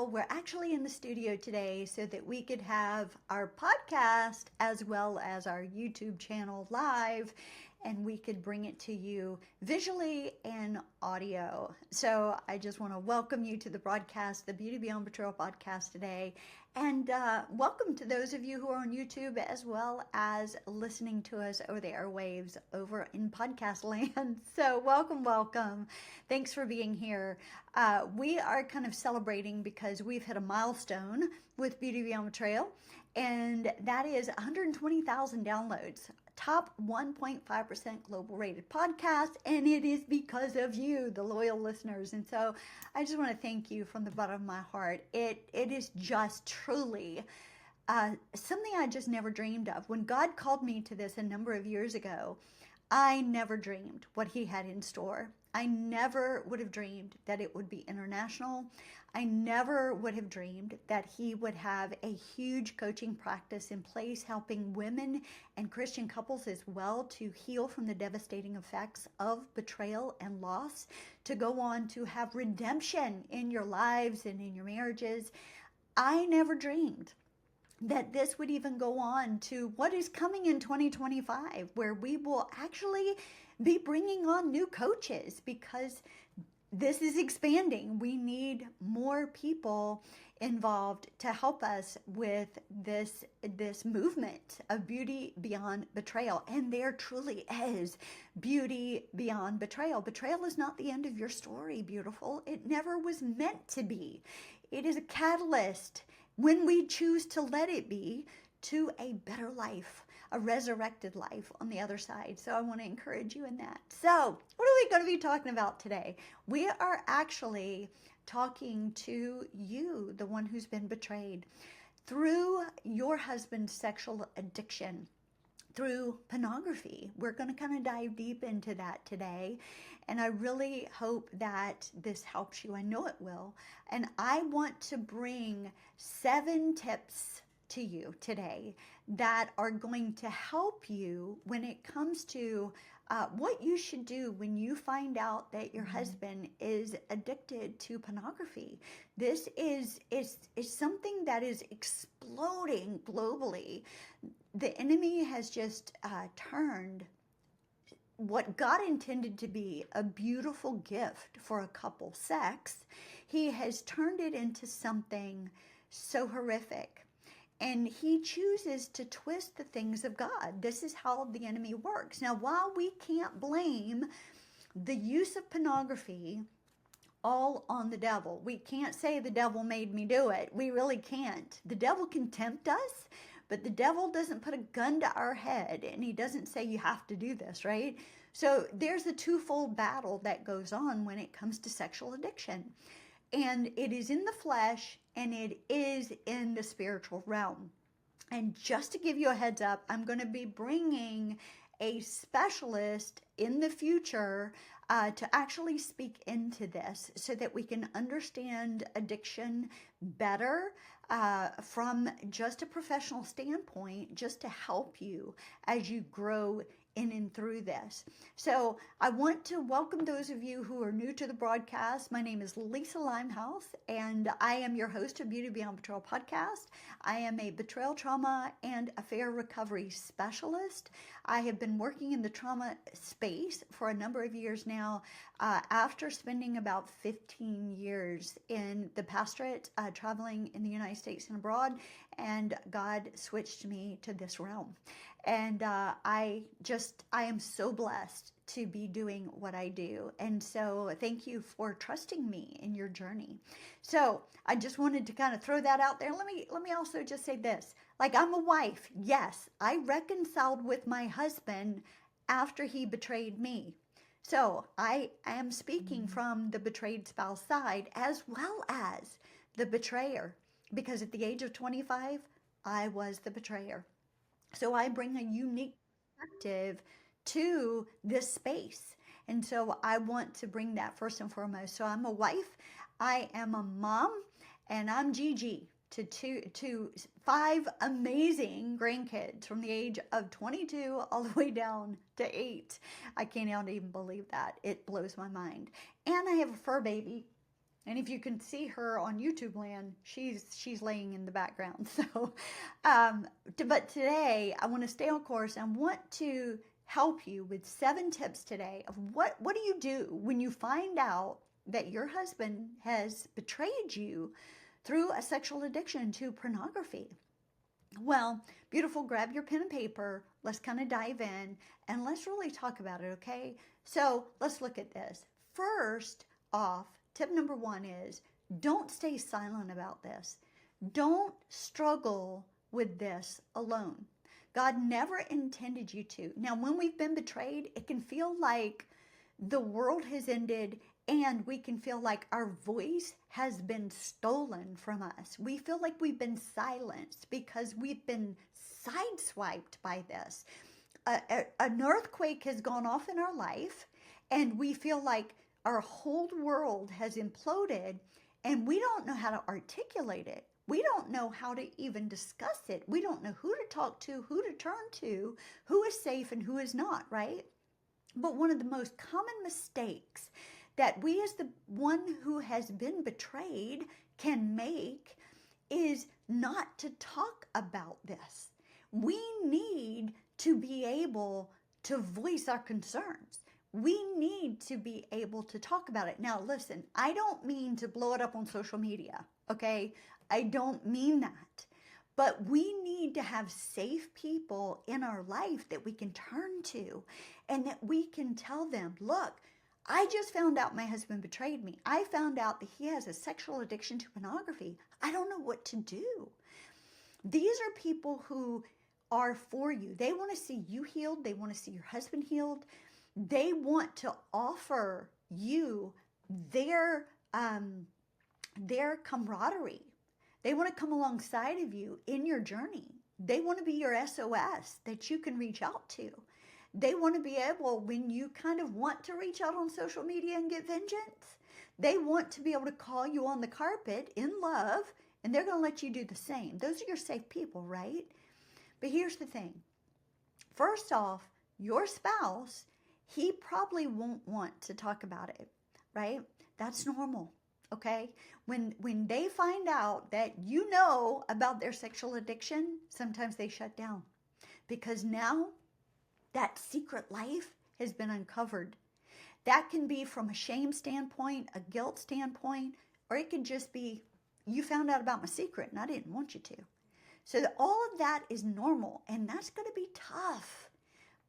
Betrayal. We're actually in the studio today so that we could have our podcast as well as our YouTube channel live, and we could bring it to you visually and audio. So I just want to welcome you to the broadcast, the Beauty Beyond Betrayal podcast today. And welcome to those of you who are on YouTube as well as listening to us over the airwaves over in podcast land. So welcome, welcome. Thanks for being here. We are kind of celebrating because we've hit a milestone with Beauty Beyond Betrayal, and that is 120,000 downloads. Top 1.5% global rated podcast, and it is because of you, the loyal listeners. And so I just want to thank you from the bottom of my heart. It is just truly something I just never dreamed of. When God called me to this a number of years ago, I never dreamed what he had in store. I never would have dreamed that it would be international. I never would have dreamed that he would have a huge coaching practice in place, helping women and Christian couples as well to heal from the devastating effects of betrayal and loss, to go on to have redemption in your lives and in your marriages. I never dreamed that this would even go on to what is coming in 2025, where we will actually be bringing on new coaches because this is expanding. We need more people involved to help us with this movement of beauty beyond betrayal. And there truly is beauty beyond betrayal. Betrayal is not the end of your story, beautiful. It never was meant to be. It is a catalyst when we choose to let it be, to a better life, a resurrected life on the other side. So I want to encourage you in that. So what are we going to be talking about today? We are actually talking to you, the one who's been betrayed, through your husband's sexual addiction, through pornography. We're going to kind of dive deep into that today. And I really hope that this helps you. I know it will. And I want to bring 7 tips to you today that are going to help you when it comes to what you should do when you find out that your husband is addicted to pornography. This is something that is exploding globally. The enemy has just turned what God intended to be a beautiful gift for a couple, sex. He has turned it into something so horrific. And he chooses to twist the things of God. This is how the enemy works. Now, while we can't blame the use of pornography all on the devil, we can't say the devil made me do it. We really can't. The devil can tempt us, but the devil doesn't put a gun to our head, and he doesn't say you have to do this, right? So there's a twofold battle that goes on when it comes to sexual addiction. And it is in the flesh, and it is in the spiritual realm. And just to give you a heads up, I'm going to be bringing a specialist in the future to actually speak into this so that we can understand addiction better from just a professional standpoint, just to help you as you grow in and through this. So I want to welcome those of you who are new to the broadcast. My name is Lisa Limehouse, and I am your host of Beauty Beyond Betrayal podcast. I am a betrayal, trauma, and affair recovery specialist. I have been working in the trauma space for a number of years now, after spending about 15 years in the pastorate, traveling in the United States and abroad, and God switched me to this realm. And I am so blessed to be doing what I do. And so thank you for trusting me in your journey. So I just wanted to kind of throw that out there. Let me also just say this. Like, I'm a wife. Yes, I reconciled with my husband after he betrayed me. So I am speaking from the betrayed spouse side as well as the betrayer, because at the age of 25, I was the betrayer. So I bring a unique perspective to this space. And so I want to bring that first and foremost. So I'm a wife, I am a mom, and I'm Gigi to 5 amazing grandkids from the age of 22 all the way down to 8. I can't even believe that. It blows my mind. And I have a fur baby And if you can see her on YouTube land, she's laying in the background. So, but today I want to stay on course. I want to help you with 7 tips today of what do you do when you find out that your husband has betrayed you through a sexual addiction to pornography. Well, beautiful, grab your pen and paper. Let's kind of dive in and let's really talk about it, okay? So let's look at this. First off, tip number 1 is don't stay silent about this. Don't struggle with this alone. God never intended you to. Now, when we've been betrayed, it can feel like the world has ended and we can feel like our voice has been stolen from us. We feel like we've been silenced because we've been sideswiped by this. An earthquake has gone off in our life and we feel like our whole world has imploded and we don't know how to articulate it. We don't know how to even discuss it. We don't know who to talk to, who to turn to, who is safe and who is not, right? But one of the most common mistakes that we as the one who has been betrayed can make is not to talk about this. We need to be able to voice our concerns. We need to be able to talk about it. Now, listen, I don't mean to blow it up on social media, okay? I don't mean that. But we need to have safe people in our life that we can turn to and that we can tell them, look, I just found out my husband betrayed me. I found out that he has a sexual addiction to pornography. I don't know what to do. These are people who are for you. They want to see you healed. They want to see your husband healed. They want to offer you their camaraderie. They want to come alongside of you in your journey. They want to be your SOS that you can reach out to. They want to be able, when you kind of want to reach out on social media and get vengeance, they want to be able to call you on the carpet in love, and they're going to let you do the same. Those are your safe people, right? But here's the thing. First off, your spouse, he probably won't want to talk about it, right? That's normal, okay? When they find out that you know about their sexual addiction, sometimes they shut down because now that secret life has been uncovered. That can be from a shame standpoint, a guilt standpoint, or it could just be, you found out about my secret and I didn't want you to. So all of that is normal, and that's going to be tough.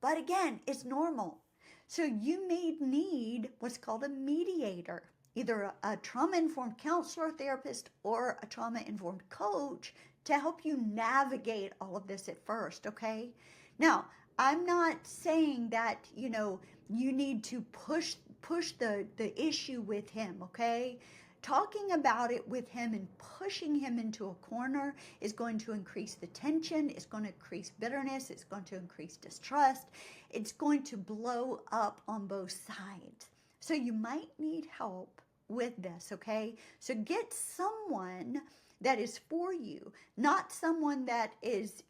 But again, it's normal. So you may need what's called a mediator, either a trauma-informed counselor, therapist, or a trauma-informed coach to help you navigate all of this at first, okay? Now, I'm not saying that, you need to push the issue with him, okay? Talking about it with him and pushing him into a corner is going to increase the tension. It's going to increase bitterness. It's going to increase distrust. It's going to blow up on both sides. So you might need help with this, okay? So get someone that is for you, not someone that is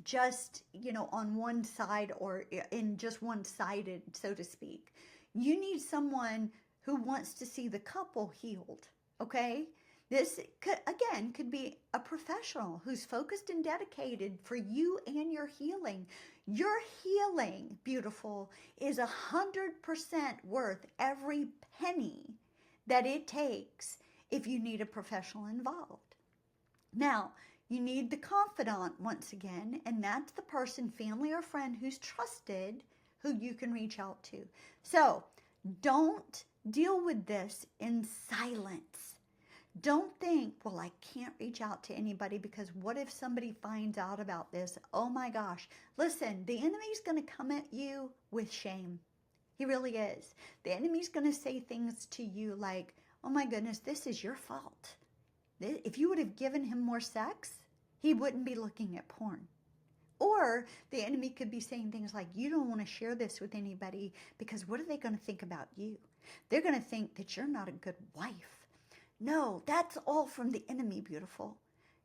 just, on one side or in just one-sided, so to speak. You need someone who wants to see the couple healed, okay? This, could be a professional who's focused and dedicated for you and your healing. Your healing, beautiful, is 100% worth every penny that it takes if you need a professional involved. Now, you need the confidant once again, and that's the person, family or friend, who's trusted, who you can reach out to. So don't deal with this in silence. Don't think, well, I can't reach out to anybody because what if somebody finds out about this? Oh my gosh. Listen, the enemy's going to come at you with shame. He really is. The enemy's going to say things to you like, oh my goodness, this is your fault. If you would have given him more sex, he wouldn't be looking at porn. Or the enemy could be saying things like, you don't want to share this with anybody because what are they going to think about you? They're going to think that you're not a good wife. No, that's all from the enemy, beautiful.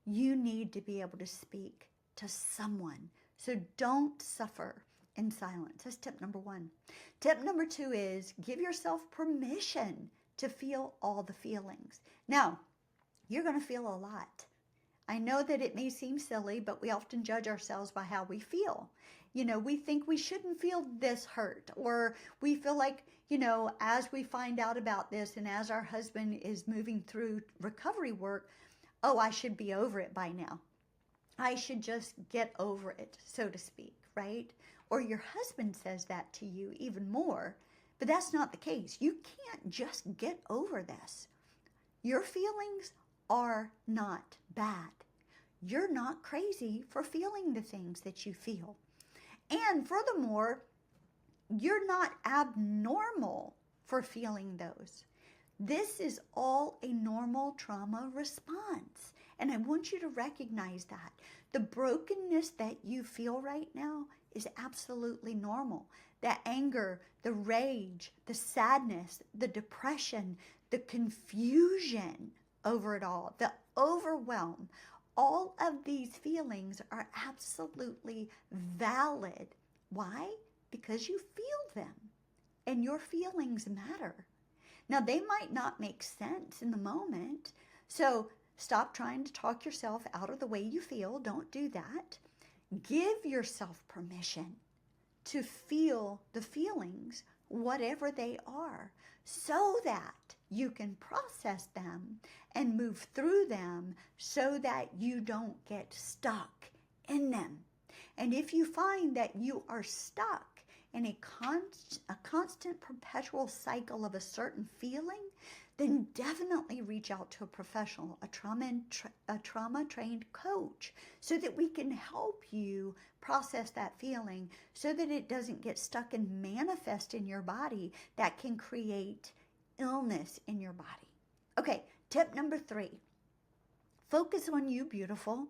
You need to be able to speak to someone. So don't suffer in silence. That's tip number 1. Tip number 2 is give yourself permission to feel all the feelings. Now, you're going to feel a lot. I know that it may seem silly, but we often judge ourselves by how we feel. We think we shouldn't feel this hurt, or we feel like, as we find out about this and as our husband is moving through recovery work, oh, I should be over it by now. I should just get over it, so to speak, right? Or your husband says that to you even more, but that's not the case. You can't just get over this. Your feelings are not bad. You're not crazy for feeling the things that you feel. And furthermore, you're not abnormal for feeling those. This is all a normal trauma response. And I want you to recognize that. The brokenness that you feel right now is absolutely normal. The anger, the rage, the sadness, the depression, the confusion over it all, the overwhelm, all of these feelings are absolutely valid. Why? Because you feel them, and your feelings matter. Now, they might not make sense in the moment, so stop trying to talk yourself out of the way you feel. Don't do that. Give yourself permission to feel the feelings, whatever they are, so that you can process them and move through them so that you don't get stuck in them. And if you find that you are stuck in a constant perpetual cycle of a certain feeling, then definitely reach out to a professional, a trauma-trained coach, so that we can help you process that feeling so that it doesn't get stuck and manifest in your body that can create illness in your body. Okay, tip number 3, focus on you, beautiful.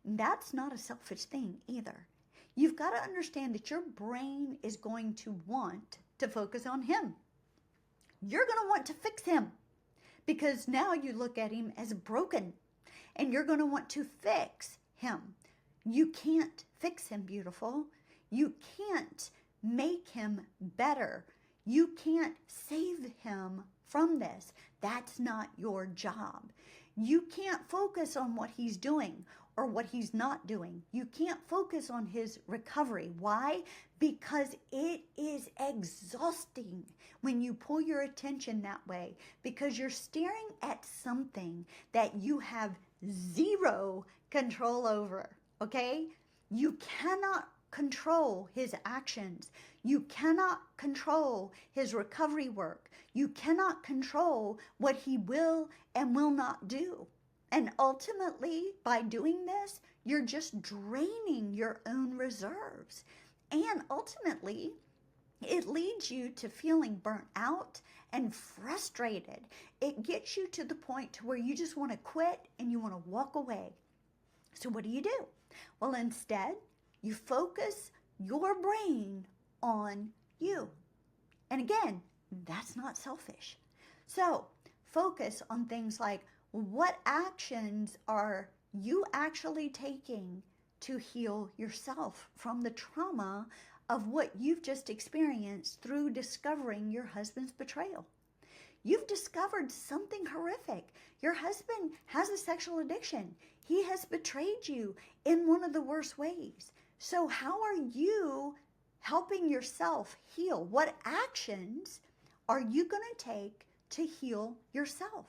That's not a selfish thing either. You've got to understand that your brain is going to want to focus on him. You're going to want to fix him because now you look at him as broken and you're going to want to fix him. You can't fix him, beautiful. You can't make him better. You can't save him from this. That's not your job. You can't focus on what he's doing or what he's not doing. You can't focus on his recovery. Why? Because it is exhausting when you pull your attention that way, because you're staring at something that you have zero control over, okay? You cannot control his actions. You cannot control his recovery work. You cannot control what he will and will not do. And ultimately, by doing this, you're just draining your own reserves. And ultimately, it leads you to feeling burnt out and frustrated. It gets you to the point to where you just want to quit and you want to walk away. So what do? Well, instead, you focus your brain on you. And again, that's not selfish. So focus on things like, what actions are you actually taking to heal yourself from the trauma of what you've just experienced through discovering your husband's betrayal? You've discovered something horrific. Your husband has a sexual addiction. He has betrayed you in one of the worst ways. So how are you helping yourself heal? What actions are you going to take to heal yourself?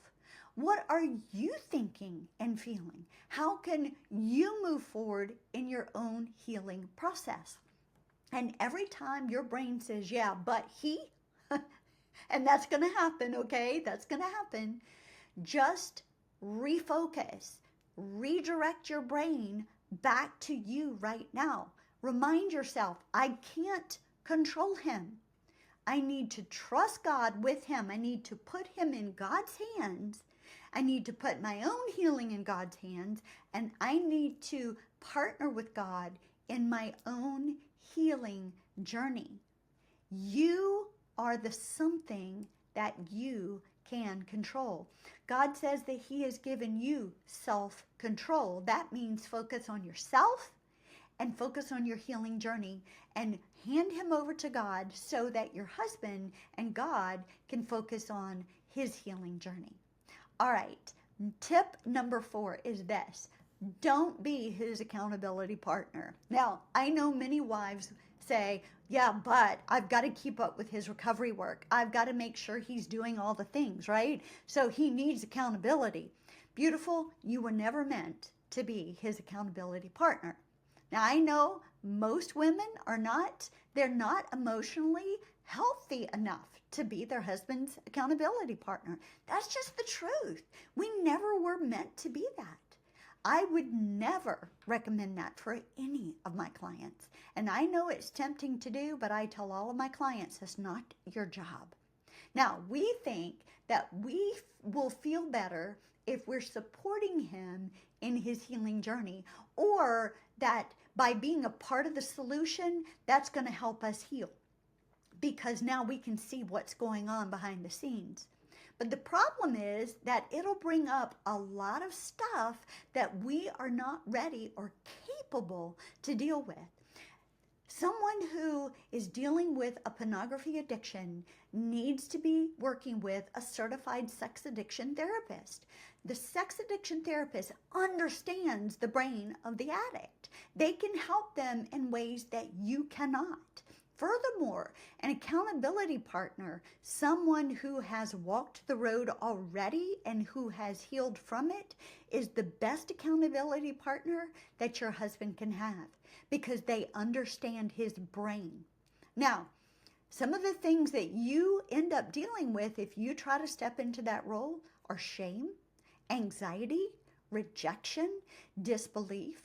What are you thinking and feeling? How can you move forward in your own healing process? And every time your brain says, yeah, but he, and that's going to happen, okay? That's going to happen. Just refocus, redirect your brain back to you right now. Remind yourself, I can't control him. I need to trust God with him. I need to put him in God's hands. I need to put my own healing in God's hands, and I need to partner with God in my own healing journey. You are the something that you can control. God says that he has given you self-control. That means focus on yourself and focus on your healing journey and hand him over to God so that your husband and God can focus on his healing journey. All right, tip number 4 is this. Don't be his accountability partner. Now, I know many wives say, yeah, but I've got to keep up with his recovery work. I've got to make sure he's doing all the things, right? So he needs accountability. Beautiful, you were never meant to be his accountability partner. Now, I know most women they're not emotionally healthy enough to be their husband's accountability partner. That's just the truth. We never were meant to be that. I would never recommend that for any of my clients. And I know it's tempting to do, but I tell all of my clients it's not your job. Now, we think that we will feel better if we're supporting him in his healing journey, or that by being a part of the solution, that's going to help us heal, because now we can see what's going on behind the scenes. But the problem is that it'll bring up a lot of stuff that we are not ready or capable to deal with. Someone who is dealing with a pornography addiction needs to be working with a certified sex addiction therapist. The sex addiction therapist understands the brain of the addict. They can help them in ways that you cannot. Furthermore, an accountability partner, someone who has walked the road already and who has healed from it, is the best accountability partner that your husband can have, because they understand his brain. Now, some of the things that you end up dealing with if you try to step into that role are shame, anxiety, rejection, disbelief.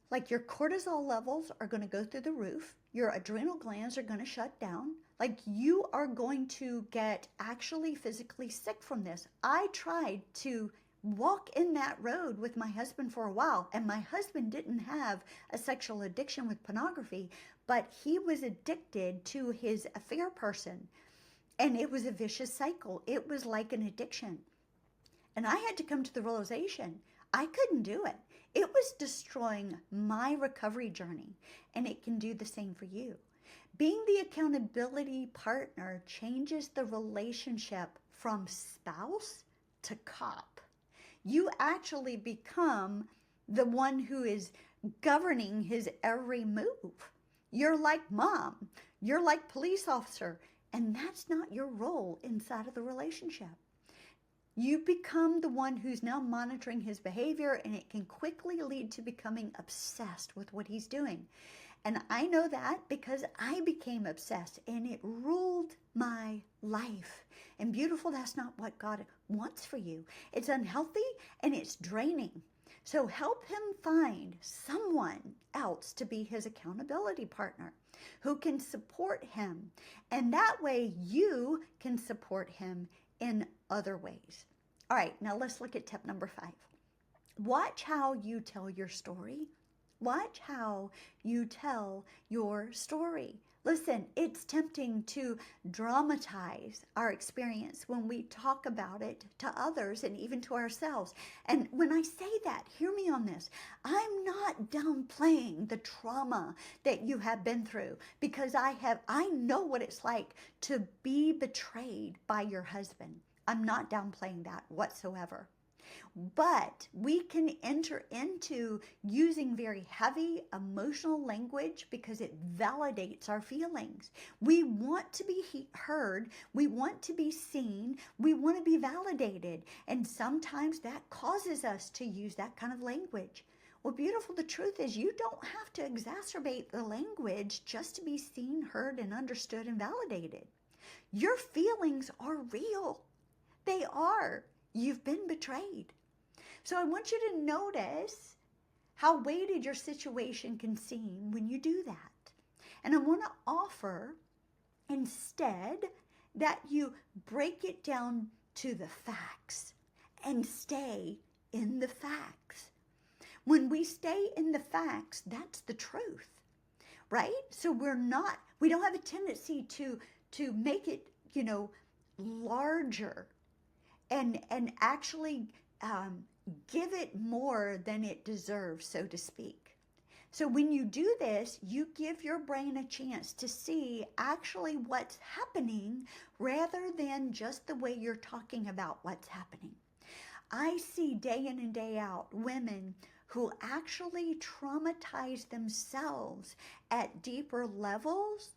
Like your cortisol levels are going to go through the roof. Your adrenal glands are going to shut down. Like you are going to get actually physically sick from this. I tried to walk in that road with my husband for a while, and my husband didn't have a sexual addiction with pornography, but he was addicted to his affair person, and it was a vicious cycle. It was like an addiction, and I had to come to the realization I couldn't do it. It was destroying my recovery journey, and it can do the same for you. Being the accountability partner changes the relationship from spouse to cop. You actually become the one who is governing his every move. You're like mom, you're like police officer, and that's not your role inside of the relationship. You become the one who's now monitoring his behavior, and it can quickly lead to becoming obsessed with what he's doing. And I know that because I became obsessed, and it ruled my life. And beautiful, that's not what God wants for you. It's unhealthy and it's draining. So help him find someone else to be his accountability partner who can support him. And that way you can support him in other ways. All right, now let's look at tip number 5. Watch how you tell your story. Watch how you tell your story. Listen, it's tempting to dramatize our experience when we talk about it to others and even to ourselves. And when I say that, hear me on this. I'm not downplaying the trauma that you have been through, because I know what it's like to be betrayed by your husband. I'm not downplaying that whatsoever. But we can enter into using very heavy emotional language because it validates our feelings. We want to be heard. We want to be seen. We want to be validated. And sometimes that causes us to use that kind of language. Well, beautiful, the truth is you don't have to exacerbate the language just to be seen, heard, and understood and validated. Your feelings are real. They are. You've been betrayed. So I want you to notice how weighted your situation can seem when you do that. And I want to offer instead that you break it down to the facts and stay in the facts. When we stay in the facts, that's the truth, right? So we don't have a tendency to make it, larger and actually give it more than it deserves, so to speak. So when you do this, you give your brain a chance to see actually what's happening rather than just the way you're talking about what's happening. I see day in and day out women who actually traumatize themselves at deeper levels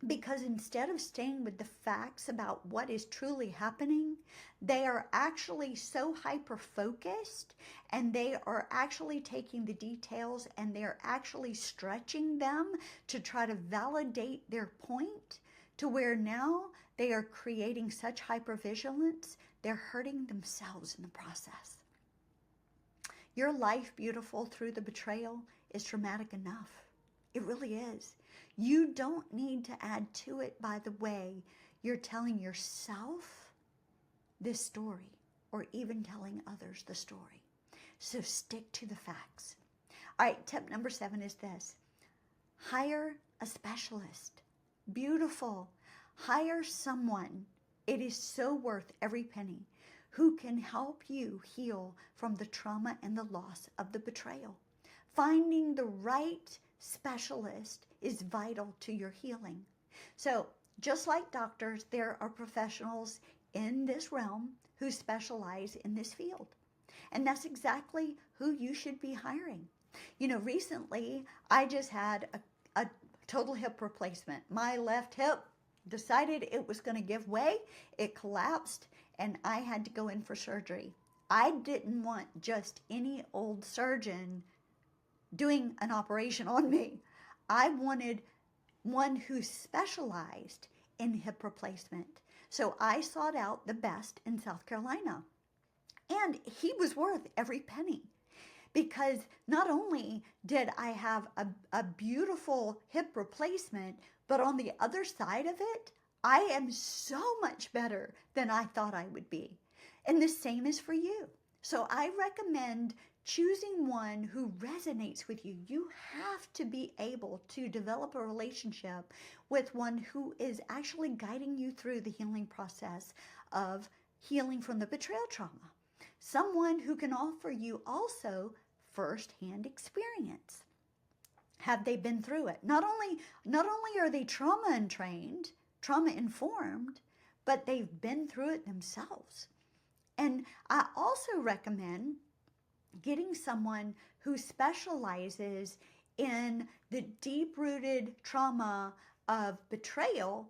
because instead of staying with the facts about what is truly happening, they are actually so hyper-focused, and they are actually taking the details and they're actually stretching them to try to validate their point, to where now they are creating such hypervigilance, they're hurting themselves in the process. Your life, beautiful, through the betrayal is traumatic enough. It really is. You don't need to add to it by the way you're telling yourself this story or even telling others the story. So stick to the facts. All right, tip number 7 is this. Hire a specialist. Beautiful. Hire someone. It is so worth every penny, who can help you heal from the trauma and the loss of the betrayal. Finding the right specialist is vital to your healing. So just like doctors, there are professionals in this realm who specialize in this field. And that's exactly who you should be hiring. You know, recently I just had a total hip replacement. My left hip decided it was going to give way. It collapsed and I had to go in for surgery. I didn't want just any old surgeon doing an operation on me. I wanted one who specialized in hip replacement. So I sought out the best in South Carolina. And he was worth every penny, because not only did I have a beautiful hip replacement, but on the other side of it, I am so much better than I thought I would be. And the same is for you. So I recommend choosing one who resonates with you. You have to be able to develop a relationship with one who is actually guiding you through the healing process of healing from the betrayal trauma. Someone who can offer you also firsthand experience. Have they been through it? Not only are they trauma untrained, trauma informed, but they've been through it themselves. And I also recommend getting someone who specializes in the deep-rooted trauma of betrayal,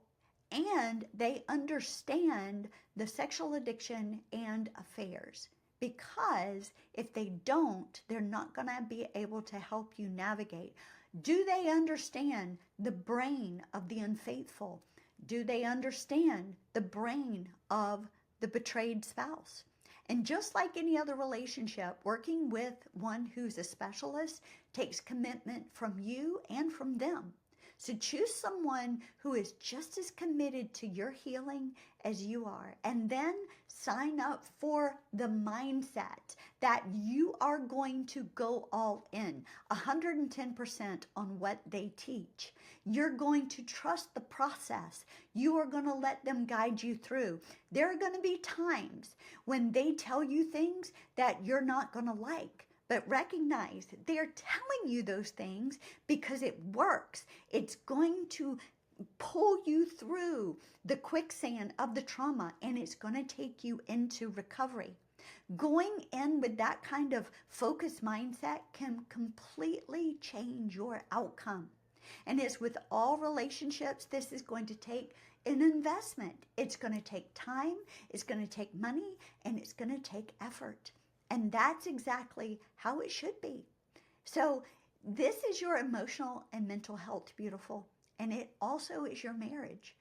and they understand the sexual addiction and affairs. Because if they don't, they're not going to be able to help you navigate. Do they understand the brain of the unfaithful? Do they understand the brain of the betrayed spouse? And just like any other relationship, working with one who's a specialist takes commitment from you and from them. So choose someone who is just as committed to your healing as you are, and then sign up for the mindset that you are going to go all in, 110% on what they teach. You're going to trust the process. You are going to let them guide you through. There are going to be times when they tell you things that you're not going to like. But recognize they're telling you those things because it works. It's going to pull you through the quicksand of the trauma, and it's going to take you into recovery. Going in with that kind of focused mindset can completely change your outcome. And as with all relationships, this is going to take an investment. It's going to take time, it's going to take money, and it's going to take effort. And that's exactly how it should be. So this is your emotional and mental health, beautiful. And it also is your marriage.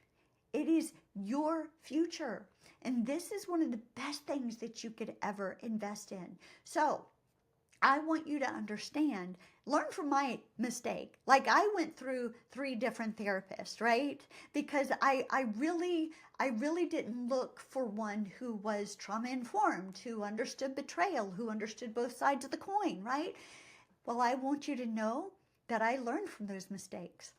It is your future. And this is one of the best things that you could ever invest in. So I want you to understand, learn from my mistake. Like, I went through 3 different therapists, right? Because I really didn't look for one who was trauma informed, who understood betrayal, who understood both sides of the coin, right? Well, I want you to know that I learned from those mistakes.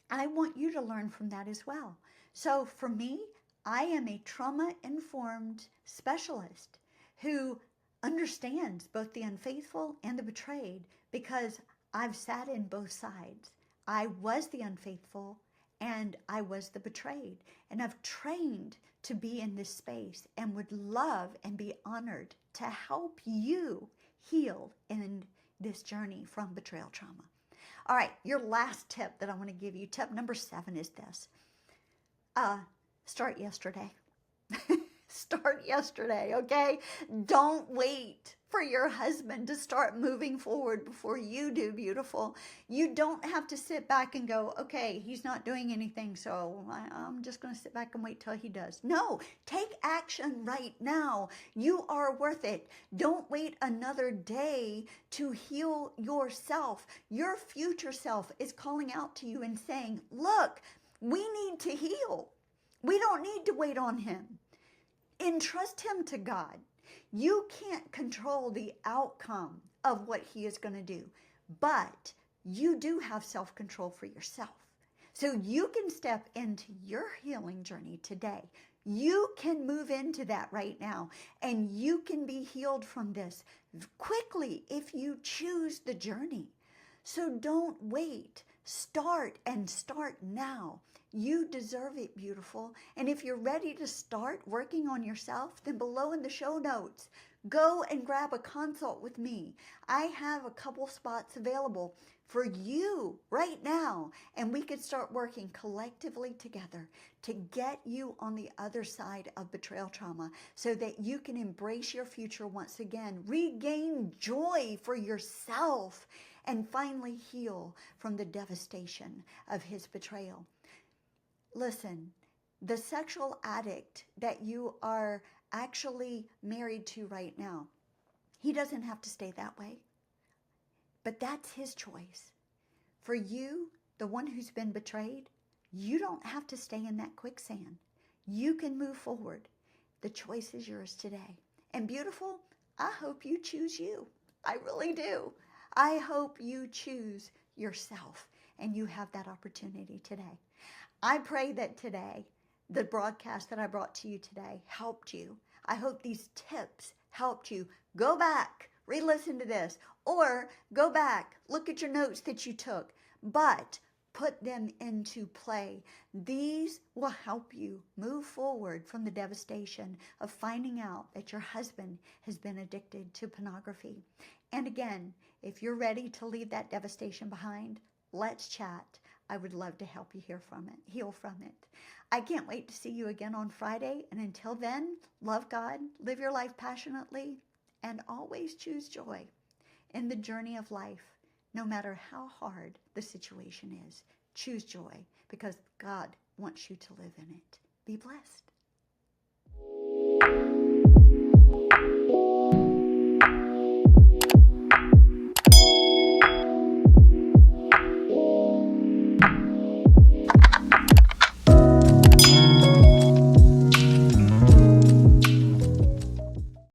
I want you to learn from that as well. So for me, I am a trauma informed specialist who understands both the unfaithful and the betrayed, because I've sat in both sides. I was the unfaithful and I was the betrayed. And I've trained to be in this space and would love and be honored to help you heal in this journey from betrayal trauma. All right, your last tip that I want to give you, tip number 7 is this. Start yesterday. Start yesterday, okay? Don't wait for your husband to start moving forward before you do, beautiful. You don't have to sit back and go, okay, he's not doing anything, so I'm just going to sit back and wait till he does. No, take action right now. You are worth it. Don't wait another day to heal yourself. Your future self is calling out to you and saying, look, we need to heal. We don't need to wait on him. Entrust him to God. You can't control the outcome of what he is going to do, but you do have self-control for yourself. So you can step into your healing journey today. You can move into that right now, and you can be healed from this quickly if you choose the journey. So don't wait. Start, and start now. You deserve it, beautiful. And if you're ready to start working on yourself, then below in the show notes, go and grab a consult with me. I have a couple spots available for you right now, and we could start working collectively together to get you on the other side of betrayal trauma so that you can embrace your future once again, regain joy for yourself, and finally heal from the devastation of his betrayal. Listen, the sexual addict that you are actually married to right now, he doesn't have to stay that way, but that's his choice. For you, the one who's been betrayed, you don't have to stay in that quicksand. You can move forward. The choice is yours today. And beautiful, I hope you choose you. I really do. I hope you choose yourself and you have that opportunity today. I pray that today, the broadcast that I brought to you today helped you. I hope these tips helped you. Go back, re-listen to this, or go back, look at your notes that you took, but put them into play. These will help you move forward from the devastation of finding out that your husband has been addicted to pornography. And again, if you're ready to leave that devastation behind, let's chat. I would love to help you heal from it. I can't wait to see you again on Friday. And until then, love God, live your life passionately, and always choose joy in the journey of life. No matter how hard the situation is, choose joy because God wants you to live in it. Be blessed.